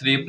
3 +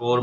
4 -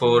4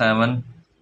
7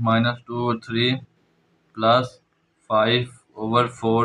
-2/3 + 5/4